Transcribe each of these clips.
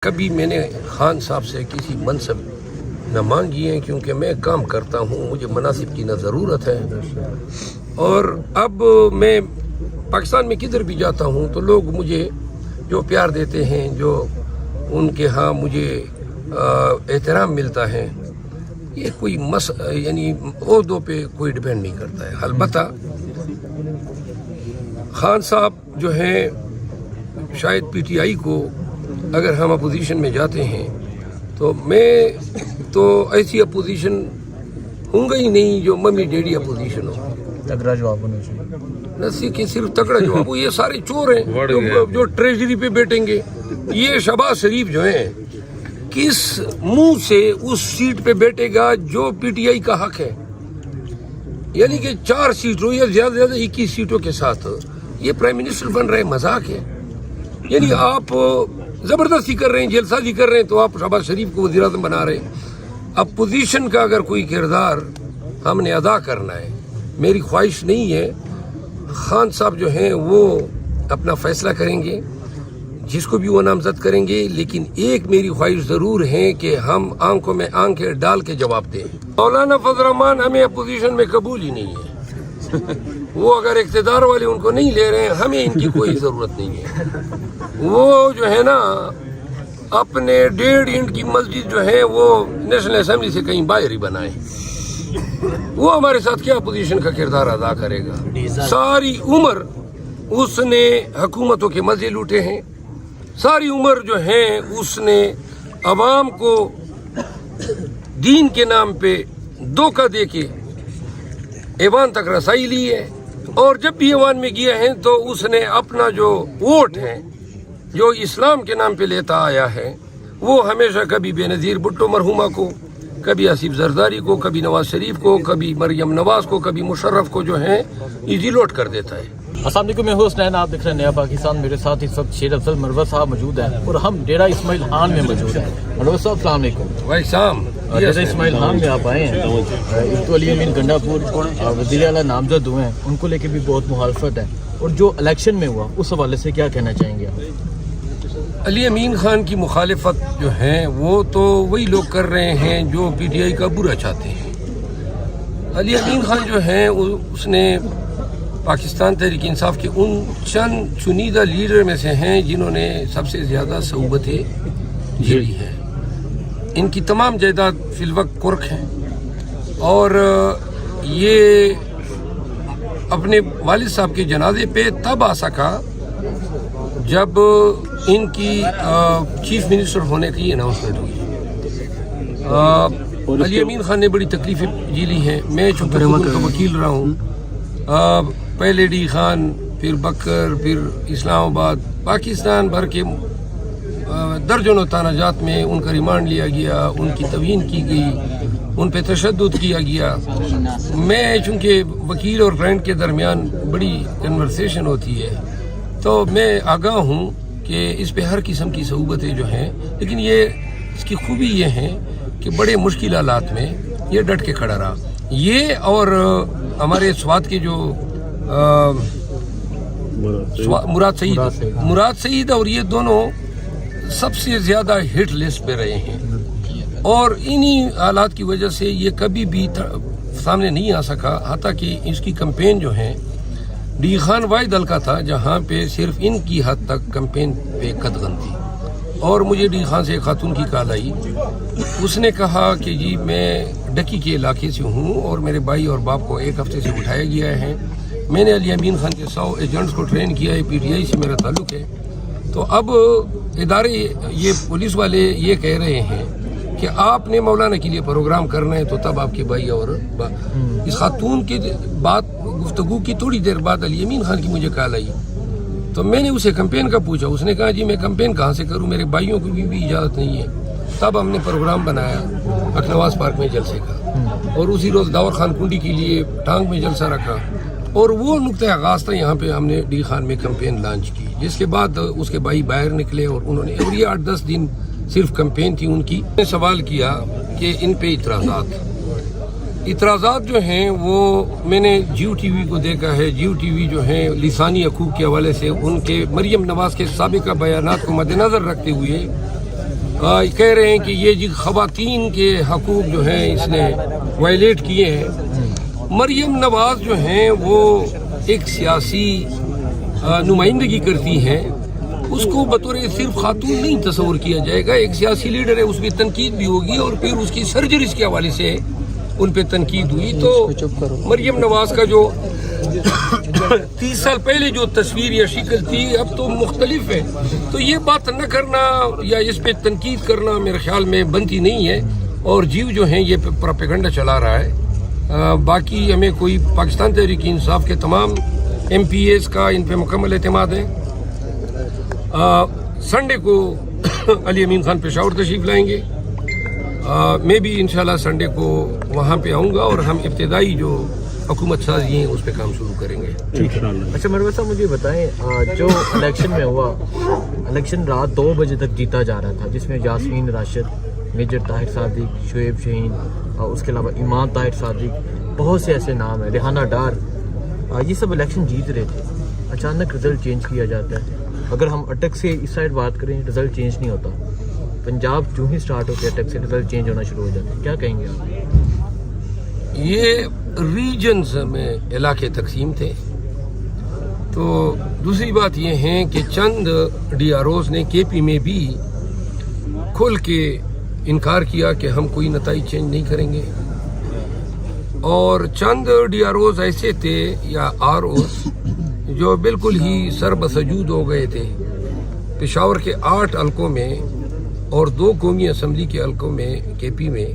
کبھی میں نے خان صاحب سے کسی منصب نہ مانگی ہیں، کیونکہ میں کام کرتا ہوں، مجھے مناسب کی نہ ضرورت ہے۔ اور اب میں پاکستان میں کدھر بھی جاتا ہوں تو لوگ مجھے جو پیار دیتے ہیں، جو ان کے ہاں مجھے احترام ملتا ہے، یہ کوئی یعنی عہدوں پہ کوئی ڈیپینڈ نہیں کرتا ہے۔ البتہ خان صاحب جو ہیں، شاید پی ٹی آئی کو اگر ہم اپوزیشن میں جاتے ہیں تو میں تو ایسی اپوزیشن ہوں گا ہی نہیں جو ممی ڈیڈی اپوزیشن ہو۔ تگڑا جواب ہونا چاہیے، نہ کہ صرف تگڑا جواب، یہ سارے چور ہیں جو ٹریجری پہ بیٹھیں گے۔ یہ شہباز شریف جو ہیں، کس منہ سے اس سیٹ پہ بیٹھے گا جو پی ٹی آئی کا حق ہے؟ یعنی کہ 4 سیٹوں یا زیادہ سے زیادہ 21 سیٹوں کے ساتھ یہ پرائم منسٹر بن رہے، مذاق ہے؟ یعنی آپ زبردستی کر رہے ہیں، جیل سازی کر رہے ہیں، تو آپ شہباز شریف کو وزیر اعظم بنا رہے ہیں۔ اپوزیشن کا اگر کوئی کردار ہم نے ادا کرنا ہے، میری خواہش نہیں ہے، خان صاحب جو ہیں وہ اپنا فیصلہ کریں گے، جس کو بھی وہ نامزد کریں گے، لیکن ایک میری خواہش ضرور ہے کہ ہم آنکھوں میں آنکھیں ڈال کے جواب دیں۔ مولانا فضل الرحمان ہمیں اپوزیشن میں قبول ہی نہیں ہے۔ وہ اگر اقتدار والے ان کو نہیں لے رہے ہیں، ہمیں ان کی کوئی ضرورت نہیں ہے۔ وہ جو ہے نا، اپنے 1.5 اینٹ کی مسجد جو ہے وہ نیشنل اسمبلی سے کہیں باہر ہی بنائے۔ وہ ہمارے ساتھ کیا اپوزیشن کا کردار ادا کرے گا؟ ساری عمر اس نے حکومتوں کے مزے لوٹے ہیں، ساری عمر جو ہے اس نے عوام کو دین کے نام پہ دھوکہ دے کے ایوان تک رسائی لی ہے، اور جب بھی ایوان میں گیا ہے تو اس نے اپنا جو ووٹ ہے جو اسلام کے نام پہ لیتا آیا ہے، وہ ہمیشہ کبھی بے نظیر بھٹو مرحومہ کو، کبھی آصف زرداری کو، کبھی نواز شریف کو، کبھی مریم نواز کو، کبھی مشرف کو جو ہے ایزی لوٹ کر دیتا ہے۔ السلام علیکم، میں ہوں حسنین، آپ دیکھ رہے ہیں نیا پاکستان۔ میرے ساتھ اس وقت شیر افضل مروت صاحب موجود ہیں اور ہم ڈیرہ اسماعیل خان میں موجود ہیں۔ مروت صاحب السلام علیکم۔ بھائی شام ڈیرہ اسماعیل خان میں آپ آئے ہیں، ایک تو علی امین گنڈا پور وزیر اعلیٰ نامزد ہوئے ہیں، ان کو لے کے بھی بہت مخالفت ہے، اور جو الیکشن میں ہوا اس حوالے سے کیا کہنا چاہیں گے آپ؟ علی امین خان کی مخالفت جو ہے وہ تو وہی لوگ کر رہے ہیں جو پی ٹی آئی کا برا چاہتے ہیں۔ علی امین خان جو ہیں اس نے پاکستان تحریک انصاف کے ان چند چنیدہ لیڈر میں سے ہیں جنہوں نے سب سے زیادہ صعوبتیں جھیلی ہیں۔ ان کی تمام جائیداد فی الوقت کرک ہیں، اور یہ اپنے والد صاحب کے جنازے پہ تب آ سکا جب ان کی چیف منسٹر ہونے کی اناؤنسمنٹ ہوئی۔ علی امین خان نے بڑی تکلیفیں جھیلی ہیں۔ میں چونکہ ان کا وکیل رہا ہوں، پہلے ڈی خان، پھر بکر، پھر اسلام آباد، پاکستان بھر کے درجنوں تنازعات میں ان کا ریمانڈ لیا گیا، ان کی توہین کی گئی، ان پہ تشدد کیا گیا۔ میں چونکہ وکیل اور کلائنٹ کے درمیان بڑی کنورسیشن ہوتی ہے، تو میں آگاہ ہوں کہ اس پہ ہر قسم کی صعوبتیں جو ہیں، لیکن اس کی خوبی یہ ہے کہ بڑے مشکل حالات میں یہ ڈٹ کے کھڑا رہا۔ یہ اور ہمارے سوات کے جو مراد سعید اور یہ دونوں سب سے زیادہ ہٹ لسٹ پہ رہے ہیں، اور انہی حالات کی وجہ سے یہ کبھی بھی سامنے نہیں آ سکا، حتیٰ کہ اس کی کمپین جو ہے ڈی خان واحد حلقہ تھا جہاں پہ صرف ان کی حد تک کمپین پہ قدغن تھی۔ اور مجھے ڈی خان سے ایک خاتون کی کال آئی، اس نے کہا کہ جی میں ڈکی کے علاقے سے ہوں اور میرے بھائی اور باپ کو 1 ہفتے سے اٹھایا گیا ہے، میں نے علی امین خان کے 100 ایجنٹس کو ٹرین کیا ہے، پی ٹی آئی سے میرا تعلق ہے، تو اب ادارے یہ پولیس والے یہ کہہ رہے ہیں کہ آپ نے مولانا کے لیے پروگرام کرنا ہے، تو تب آپ کے بھائی اور اس خاتون کی گفتگو کی تھوڑی دیر بعد علی امین خان کی مجھے کال آئی، تو میں نے اسے کمپین کا پوچھا، اس نے کہا جی میں کمپین کہاں سے کروں، میرے بھائیوں کو بھی اجازت نہیں ہے۔ تب ہم نے پروگرام بنایا اکنواز پارک میں جلسے کا، اور اسی روز داور خان کنڈی کے لیے ٹانگ میں جلسہ رکھا، اور وہ نقطۂ آغاز تھا یہاں پہ ہم نے ڈی خان میں کمپین لانچ کی، جس کے بعد اس کے بھائی باہر نکلے اور انہوں نے، اور یہ 8-10 دن صرف کمپین تھی ان کی۔ میں نے سوال کیا کہ ان پہ اعتراضات جو ہیں وہ میں نے جیو ٹی وی کو دیکھا ہے، جیو ٹی وی جو ہے لسانی حقوق کے حوالے سے ان کے مریم نواز کے سابقہ بیانات کو مد نظر رکھتے ہوئے کہہ رہے ہیں کہ یہ جی خواتین کے حقوق جو ہیں اس نے وائلیٹ کیے ہیں۔ مریم نواز جو ہیں وہ ایک سیاسی نمائندگی کرتی ہیں، اس کو بطور صرف خاتون نہیں تصور کیا جائے گا، ایک سیاسی لیڈر ہے، اس پہ تنقید بھی ہوگی اور پھر اس کی سرجریز کے حوالے سے ان پہ تنقید ہوئی۔ تو مریم نواز کا جو 30 سال پہلے جو تصویر یا شکل تھی اب تو مختلف ہے، تو یہ بات نہ کرنا یا اس پہ تنقید کرنا میرے خیال میں بنتی نہیں ہے، اور جیو جو ہیں یہ پروپیگنڈا چلا رہا ہے۔ باقی ہمیں کوئی پاکستان تحریک انصاف کے تمام ایم پی ایز کا ان پہ مکمل اعتماد ہے۔ سنڈے کو علی امین خان پشاور تشریف لائیں گے، میں بھی انشاءاللہ سنڈے کو وہاں پہ آؤں گا اور ہم ابتدائی جو حکومت سازی ہیں اس پہ کام شروع کریں گے۔ اچھا مروت صاحب مجھے بتائیں، جو الیکشن میں ہوا، الیکشن رات 2 بجے تک جیتا جا رہا تھا، جس میں یاسمین راشد، میجر طاہر صادق، شعیب شہین اور اس کے علاوہ ایمان طاہر صادق، بہت سے ایسے نام ہیں، ریحانہ ڈار، یہ سب الیکشن جیت رہے تھے، اچانک رزلٹ چینج کیا جاتا ہے۔ اگر ہم اٹک سے اس سائڈ بات کریں رزلٹ چینج نہیں ہوتا، پنجاب جو ہی سٹارٹ ہوتے اٹک سے رزلٹ چینج ہونا شروع ہو جاتے ہیں، کیا کہیں گے آپ؟ یہ ریجنز میں علاقے تقسیم تھے، تو دوسری بات یہ ہے کہ چند ڈی آر اوز نے کے پی میں بھی کھل کے انکار کیا کہ ہم کوئی نتائج چینج نہیں کریں گے، اور چند ڈی آر اوز ایسے تھے یا آر اوز جو بالکل ہی سر بسجود ہو گئے تھے۔ پشاور کے 8 حلقوں میں اور 2 قومی اسمبلی کے حلقوں میں کے پی میں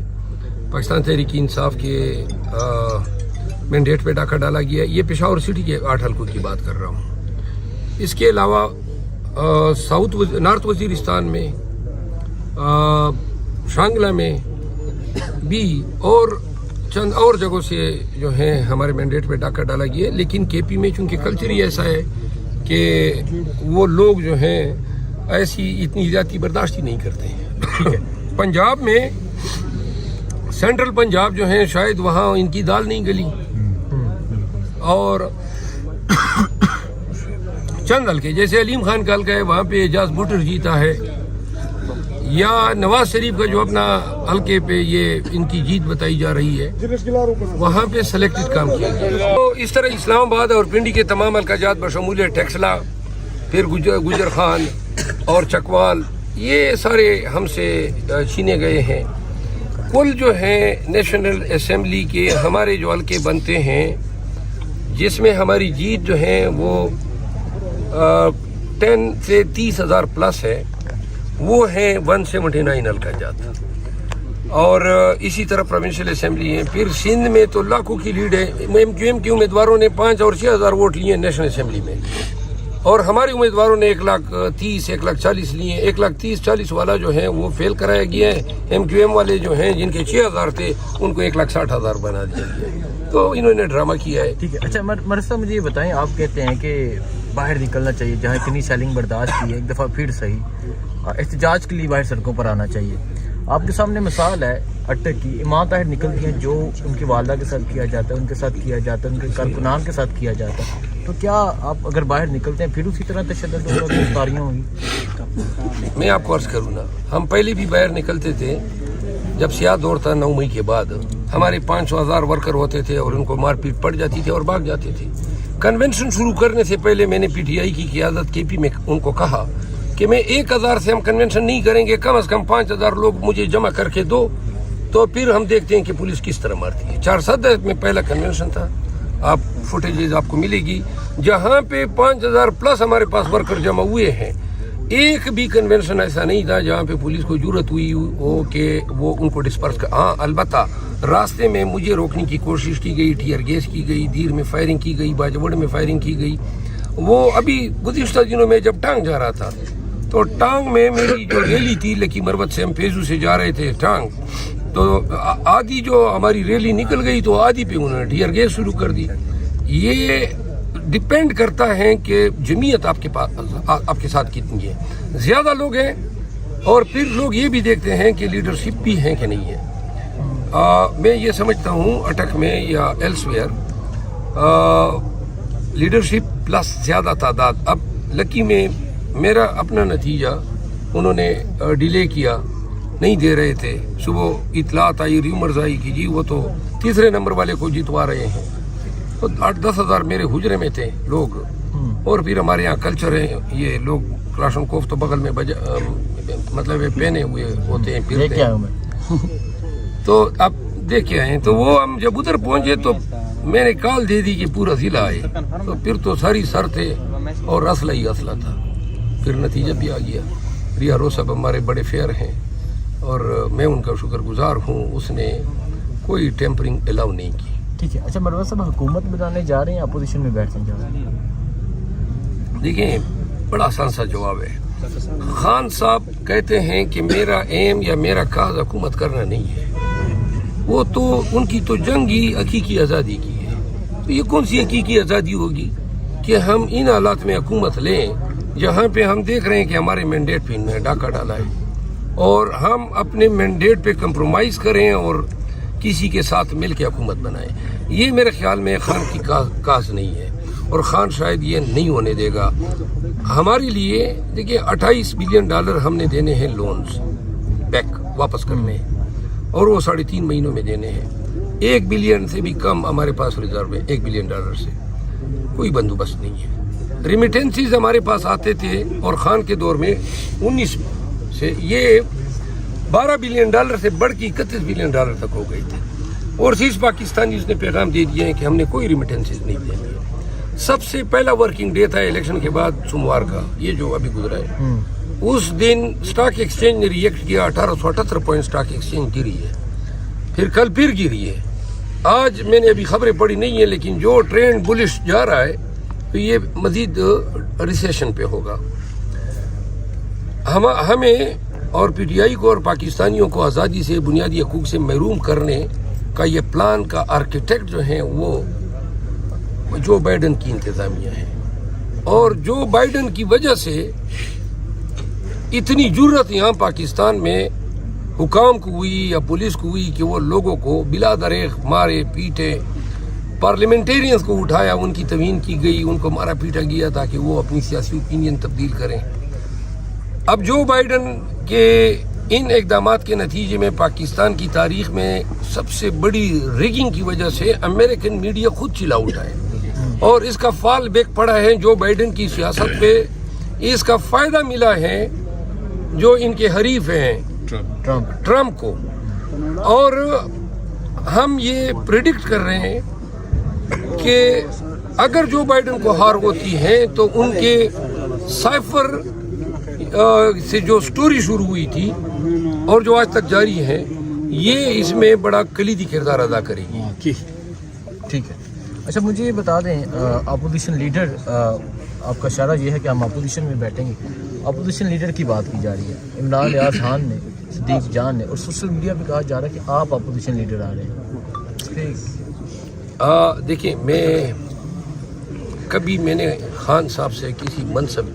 پاکستان تحریک انصاف کے مینڈیٹ پہ ڈاکہ ڈالا گیا۔ یہ پشاور سٹی کے 8 حلقوں کی بات کر رہا ہوں۔ اس کے علاوہ نارتھ وزیرستان میں، شانگلہ میں بھی اور چند اور جگہوں سے جو ہیں ہمارے مینڈیٹ پہ ڈاکہ ڈالا گیا، لیکن کے پی میں چونکہ کلچر ہی ایسا ہے کہ وہ لوگ جو ہیں ایسی اتنی زیادتی برداشت ہی نہیں کرتے ہیں۔ ٹھیک ہے، پنجاب میں سینٹرل پنجاب جو ہیں شاید وہاں ان کی دال نہیں گلی، اور چند حلقے جیسے علیم خان کا حلقہ ہے وہاں پہ اعجاز بھٹر جیتا ہے، یا نواز شریف کا جو اپنا حلقے پہ یہ ان کی جیت بتائی جا رہی ہے وہاں پہ سلیکٹڈ کام کیا گیا۔ تو اس طرح اسلام آباد اور پنڈی کے تمام حلقہ جات بشمول ٹیکسلا، پھر گجر خان اور چکوال، یہ سارے ہم سے چھینے گئے ہیں۔ کل جو ہیں نیشنل اسمبلی کے ہمارے جو حلقے بنتے ہیں جس میں ہماری جیت جو ہے وہ 10 سے 30 ہزار پلس ہے، وہ ہیں 179 حلقہ جات، اور اسی طرح پروونشل اسمبلی ہیں۔ پھر سندھ میں تو لاکھوں کی لیڈ ہے، ایم کیو ایم کے امیدواروں نے 5 اور 6 ہزار ووٹ لیے نیشنل اسمبلی میں، اور ہمارے امیدواروں نے 1,30,000 1,40,000 لیے۔ 1,30,40 والا جو ہے وہ فیل کرایا گیا ہے، ایم کیو ایم والے جو ہیں جن کے 6 ہزار تھے ان کو 1,60,000 بنا دیا گیا، تو انہوں نے ڈرامہ کیا ہے۔ ٹھیک ہے، اچھا مرسا مجھے یہ بتائیں، آپ کہتے ہیں کہ باہر نکلنا چاہیے، جہاں اتنی سیلنگ برداشت کی ہے ایک دفعہ پھر صحیح احتجاج کے لیے باہر سڑکوں پر آنا چاہیے۔ آپ کے سامنے مثال ہے اٹک کی، ایمان طاہر نکلتی ہیں، جو ان کی والدہ کے ساتھ کیا جاتا ہے، ان کے ساتھ کیا جاتا ہے، ان کے کارکنان کے ساتھ کیا جاتا ہے، تو کیا آپ اگر باہر نکلتے ہیں پھر اسی طرح تشدد اور گرفتاریاں ہوئی؟ میں آپ کو عرض کروں نا، ہم پہلے بھی باہر نکلتے تھے جب سیاہ دور تھا 9 مئی کے بعد، ہمارے 500,000 ورکر ہوتے تھے اور ان کو مار پیٹ پڑ جاتی تھی اور بھاگ جاتے تھے۔ کنونشن شروع کرنے سے پہلے میں نے پی ٹی آئی کی قیادت کے پی میں ان کو کہا کہ میں 1,000 سے ہم کنونشن نہیں کریں گے، کم از کم 5,000 لوگ مجھے جمع کر کے دو، تو پھر ہم دیکھتے ہیں کہ پولیس کس طرح مارتی ہے۔ 400 میں پہلا کنونشن تھا، آپ فوٹیجز آپ کو ملے گی، جہاں پہ 5,000 پلس ہمارے پاس ورکر جمع ہوئے ہیں۔ ایک بھی کنونشن ایسا نہیں تھا جہاں پہ پولیس کو ضرورت ہوئی ہو کہ وہ ان کو ڈسپرس کر۔ ہاں البتہ راستے میں مجھے روکنے کی کوشش کی گئی، ٹیئر گیس کی گئی، دیر میں فائرنگ کی گئی، باجوڑ میں فائرنگ کی گئی۔ وہ ابھی گزشتہ دنوں میں جب ٹانگ جا رہا تھا تو ٹانگ میں میری جو ریلی تھی لکی مروت سے، ہم فیضو سے جا رہے تھے ٹانگ، تو آدھی جو ہماری ریلی نکل گئی تو آدھی پہ انہوں نے ٹیئر گیس شروع کر دی۔ یہ ڈپینڈ کرتا ہے کہ جمعیت آپ کے پاس آپ کے ساتھ کتنی ہے، زیادہ لوگ ہیں، اور پھر لوگ یہ بھی دیکھتے ہیں کہ لیڈرشپ بھی ہے کہ نہیں ہے۔ میں یہ سمجھتا ہوں اٹک میں یا ایلس ویئر لیڈرشپ پلس زیادہ تعداد۔ اب لکی میں میرا اپنا نتیجہ انہوں نے ڈیلے کیا, نہیں دے رہے تھے. صبح اطلاعات آئی, ریومرز آئی کہ جی وہ تو تیسرے نمبر والے کو جتوا رہے ہیں. تو 8-10 ہزار میرے حجرے میں تھے لوگ. اور پھر ہمارے یہاں کلچر ہے, یہ لوگ کلاشن کوف تو بغل میں مطلب پہنے ہوئے ہوتے ہیں, پھرتے ہیں. تو اب دیکھ آئے. تو وہ ہم جب ادھر پہنچے تو میں نے کال دے دی کہ پورا ضلع آئے. تو پھر تو ساری سر تھے اور اسلحہ ہی اسلحہ تھا. پھر نتیجہ بھی آ گیا. ریا رو صاحب ہمارے بڑے فیئر ہیں اور میں ان کا شکر گزار ہوں, اس نے کوئی ٹیمپرنگ الاؤ نہیں کی. ٹھیک ہے. اچھا مروہ صاحب, حکومت بنانے جا رہے ہیں, اپوزیشن میں بیٹھنے جا رہے ہیں؟ دیکھیں, بڑا آسان سا جواب ہے. خان صاحب کہتے ہیں کہ میرا ایم یا میرا کاز حکومت کرنا نہیں ہے. وہ تو ان کی تو جنگ ہی حقیقی آزادی کی ہے. تو یہ کون سی حقیقی آزادی ہوگی کہ ہم ان حالات میں حکومت لیں جہاں پہ ہم دیکھ رہے ہیں کہ ہمارے مینڈیٹ پہ انہوں نے ڈاکہ ڈالا ہے, اور ہم اپنے مینڈیٹ پہ کمپرومائز کریں اور کسی کے ساتھ مل کے حکومت بنائیں. یہ میرے خیال میں خان کی کاز نہیں ہے, اور خان شاید یہ نہیں ہونے دے گا. ہمارے لیے دیکھیے $28 بلین ہم نے دینے ہیں لونز بیک واپس کرنے, اور وہ 3.5 مہینوں میں دینے ہیں. 1 بلین سے بھی کم ہمارے پاس ریزرو ہے. $1 بلین سے کوئی بندوبست نہیں ہے. ریمیٹنسز ہمارے پاس آتے تھے, اور خان کے دور میں 19 سے یہ $12 بلین سے بڑھ کے $31 بلین تک ہو گئے تھے. اور پاکستانی اس نے پیغام دے دیا ہے کہ ہم نے کوئی ریمیٹنسز نہیں دینے. سب سے پہلا ورکنگ ڈے تھا الیکشن کے بعد سوموار کا, یہ جو ابھی گزرا ہے. اس دن سٹاک ایکسچینج نے ریئیکٹ کیا. 1878 پوائنٹ سٹاک ایکسچینج گری ہے, پھر کل پھر گری ہے. آج میں نے ابھی خبریں پڑھی نہیں ہیں, لیکن جو ٹرینڈ بلش جا رہا ہے تو یہ مزید ریسیشن پہ ہوگا. ہمیں اور پی ٹی آئی کو اور پاکستانیوں کو آزادی سے, بنیادی حقوق سے محروم کرنے کا یہ پلان کا آرکیٹیکٹ جو ہیں وہ جو بائیڈن کی انتظامیہ ہے. اور جو بائیڈن کی وجہ سے اتنی جرت یہاں پاکستان میں حکام کو ہوئی یا پولیس کو ہوئی کہ وہ لوگوں کو بلا دریغ مارے پیٹے. پارلیمنٹیرینز کو اٹھایا, ان کی توہین کی گئی, ان کو مارا پیٹا گیا تاکہ وہ اپنی سیاسی اوپینین تبدیل کریں. اب جو بائیڈن کے ان اقدامات کے نتیجے میں پاکستان کی تاریخ میں سب سے بڑی ریگنگ کی وجہ سے امریکن میڈیا خود چلا اٹھا ہے, اور اس کا فال بیک پڑا ہے جو بائیڈن کی سیاست پہ. اس کا فائدہ ملا ہے جو ان کے حریف ہیں ٹرمپ کو. اور ہم یہ پریڈکٹ کر رہے ہیں کہ اگر جو بائیڈن کو ہار ہوتی ہے تو ان کے سائفر سے جو سٹوری شروع ہوئی تھی اور جو آج تک جاری ہے, یہ اس میں بڑا کلیدی کردار ادا کرے گی. ٹھیک ہے. اچھا مجھے یہ بتا دیں, اپوزیشن لیڈر, آپ کا اشارہ یہ ہے کہ ہم اپوزیشن میں بیٹھیں گے. اپوزیشن لیڈر کی بات کی جا رہی ہے. عمران ریاض خان نے, صدیق جان نے, اور سوشل میڈیا پہ کہا جا رہا ہے کہ آپ اپوزیشن لیڈر آ رہے ہیں. دیکھیں, میں نے خان صاحب سے کسی منصب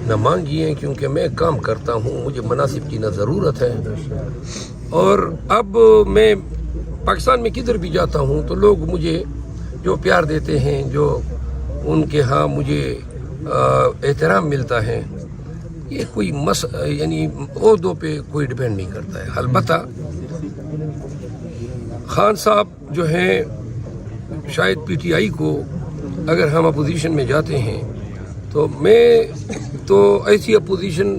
نہ مانگی ہیں, کیونکہ میں کام کرتا ہوں, مجھے مناسب کی نہ ضرورت ہے. اور اب میں پاکستان میں کدھر بھی جاتا ہوں تو لوگ مجھے جو پیار دیتے ہیں, جو ان کے ہاں مجھے احترام ملتا ہے, یہ کوئی یعنی عہدوں پہ کوئی ڈیپینڈ نہیں کرتا ہے. البتہ خان صاحب جو ہیں, شاید پی ٹی آئی کو اگر ہم اپوزیشن میں جاتے ہیں تو میں تو ایسی اپوزیشن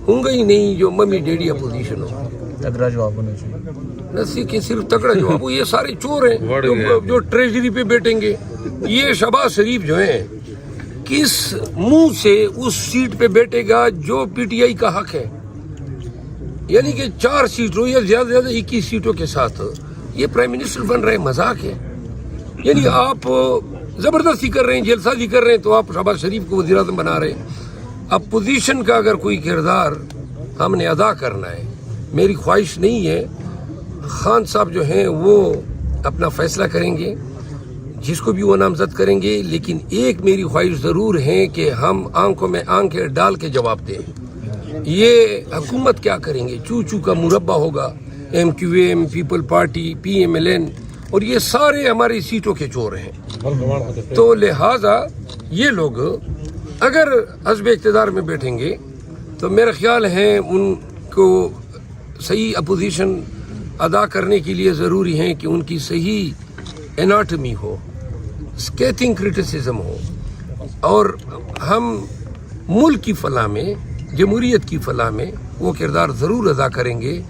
ہوں گا ہی نہیں جو ممی ڈیڈی اپوزیشن ہو. تگڑا جواب ہونا چاہیے. نہ کہ صرف تگڑا جواب ہو. یہ سارے چور ہیں جو ٹریجری پہ بیٹھیں گے. یہ شہباز شریف جو ہیں, کس منہ سے اس سیٹ پہ بیٹھے گا جو پی ٹی آئی کا حق ہے, یعنی کہ 4 سیٹوں یا زیادہ سے زیادہ 21 سیٹوں کے ساتھ یہ پرائم منسٹر بن رہے. مذاق ہے. یعنی آپ زبردستی کر رہے ہیں, جیل سازی کر رہے ہیں, تو آپ شہباز شریف کو وزیر اعظم بنا رہے ہیں. اپوزیشن کا اگر کوئی کردار ہم نے ادا کرنا ہے, میری خواہش نہیں ہے. خان صاحب جو ہیں وہ اپنا فیصلہ کریں گے, جس کو بھی وہ نامزد کریں گے, لیکن ایک میری خواہش ضرور ہے کہ ہم آنکھوں میں آنکھیں ڈال کے جواب دیں. یہ حکومت کیا کریں گے؟ چو چو کا مربع ہوگا. M Q M, people party, P M L N, اور یہ سارے ہماری سیٹوں کے چور ہیں. تو لہٰذا یہ لوگ اگر حزب اقتدار میں بیٹھیں گے تو میرا خیال ہے ان کو صحیح اپوزیشن ادا کرنے کے لیے ضروری ہے کہ ان کی صحیح اناٹمی ہو، اسکیتنگ کرٹیسزم ہو، اور ہم ملک کی فلاح میں، جمہوریت کی فلاح میں وہ کردار ضرور ادا کریں گے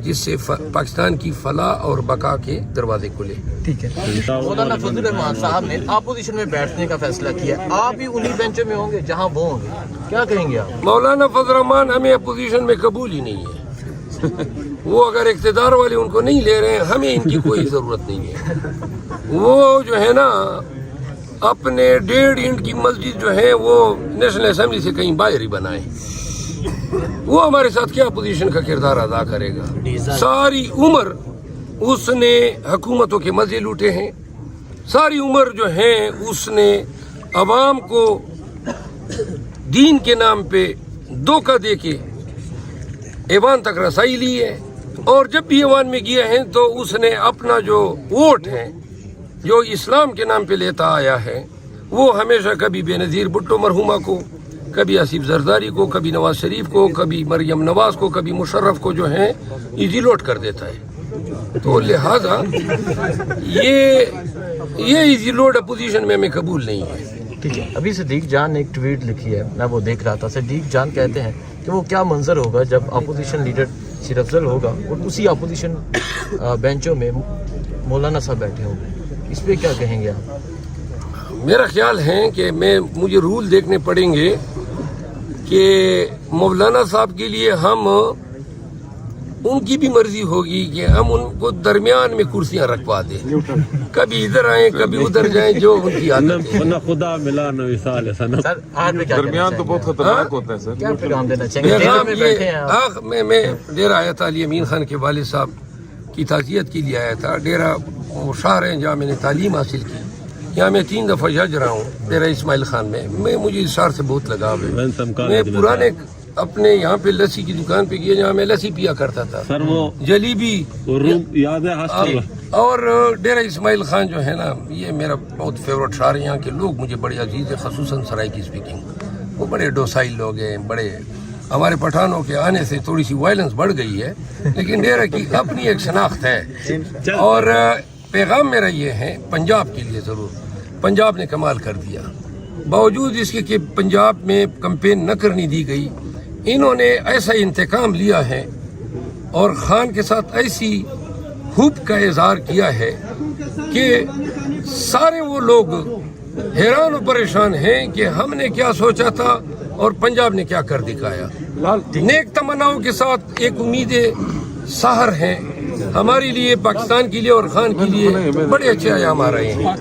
جس سے پاکستان کی فلاح اور بقا کے دروازے کھلے. ٹھیک ہے. مولانا فضل الرحمان صاحب نے اپوزیشن میں بیٹھنے کا فیصلہ کیا، آپ بھی انہی بینچوں میں ہوں گے جہاں وہ ہوں گے، کیا کہیں گے آپ؟ مولانا فضل الرحمان ہمیں اپوزیشن میں قبول ہی نہیں ہے. وہ اگر اقتدار والے ان کو نہیں لے رہے ہیں، ہمیں ان کی کوئی ضرورت نہیں ہے. وہ جو ہے نا اپنے 1.5 اینٹ کی مسجد جو ہے وہ نیشنل اسمبلی سے کہیں باہر ہی بنائے. وہ ہمارے ساتھ کیا اپوزیشن کا کردار ادا کرے گا؟ ساری عمر اس نے حکومتوں کے مزے لوٹے ہیں، ساری عمر جو ہے اس نے عوام کو دین کے نام پہ دھوکہ دے کے ایوان تک رسائی لی ہے، اور جب بھی ایوان میں گیا ہے تو اس نے اپنا جو ووٹ ہے جو اسلام کے نام پہ لیتا آیا ہے وہ ہمیشہ کبھی بے نظیر بھٹو مرحومہ کو، کبھی آصف زرداری کو، کبھی نواز شریف کو، کبھی مریم نواز کو، کبھی مشرف کو جو ہے ایزی لوٹ کر دیتا ہے. تو لہذا یہ ایزی لوٹ اپوزیشن میں ہمیں قبول نہیں ہے. ٹھیک ہے. ابھی صدیق جان نے ایک ٹویٹ لکھی ہے، میں وہ دیکھ رہا تھا. صدیق جان کہتے ہیں کہ وہ کیا منظر ہوگا جب اپوزیشن لیڈر سیر افضل ہوگا اور اسی اپوزیشن بینچوں میں مولانا صاحب بیٹھے ہوں گے. اس پہ کیا کہیں گے آپ؟ میرا خیال ہے کہ مجھے رول دیکھنے پڑیں گے کہ مولانا صاحب کے لیے ہم ان کی بھی مرضی ہوگی کہ ہم ان کو درمیان میں کرسیاں رکھوا دیں، کبھی ادھر آئیں کبھی ادھر جائیں، جو ان کی عادت ہے. خدا ملا نو سال درمیان تو بہت خطرناک ہوتا ہے سر. کیا پیغام دینا چاہیں گے؟ پیغام میں بیٹھے ہیں آپ. میں ڈیرہ آیا تھا علی امین خان کے والد صاحب کی تعزیت کے لیے آیا تھا. ڈیرہ وہ شہر ہے جہاں میں نے تعلیم حاصل کی. یہاں میں 3 دفعہ جج رہا ہوں ڈیرہ اسماعیل خان میں مجھے اس شہر سے بہت لگاؤ ہے. میں پرانے اپنے یہاں پہ لسی کی دکان پہ گیا جہاں میں لسی پیا کرتا تھا، جلیبی یاد ہے. اور ڈیرہ اسماعیل خان جو ہے نا یہ میرا بہت فیوریٹ شہر ہے. یہاں کے لوگ مجھے بڑے عزیز ہیں، خصوصاً سرائی کی اسپیکنگ. وہ بڑے ڈوسائل لوگ ہیں. بڑے ہمارے پٹھانوں کے آنے سے تھوڑی سی وائلنس بڑھ گئی ہے، لیکن ڈیرہ کی اپنی ایک شناخت ہے. اور پیغام میرا یہ ہے پنجاب کے لیے، ضرور پنجاب نے کمال کر دیا. باوجود اس کے کہ پنجاب میں کمپین نہ کرنی دی گئی، انہوں نے ایسا انتقام لیا ہے اور خان کے ساتھ ایسی حب کا اظہار کیا ہے کہ سارے وہ لوگ حیران و پریشان ہیں کہ ہم نے کیا سوچا تھا اور پنجاب نے کیا کر دکھایا. نیک تمناؤں کے ساتھ ایک امید سحر ہیں ہمارے لیے، پاکستان کے لیے اور خان کے لیے بڑے اچھے ایام آ رہے ہیں.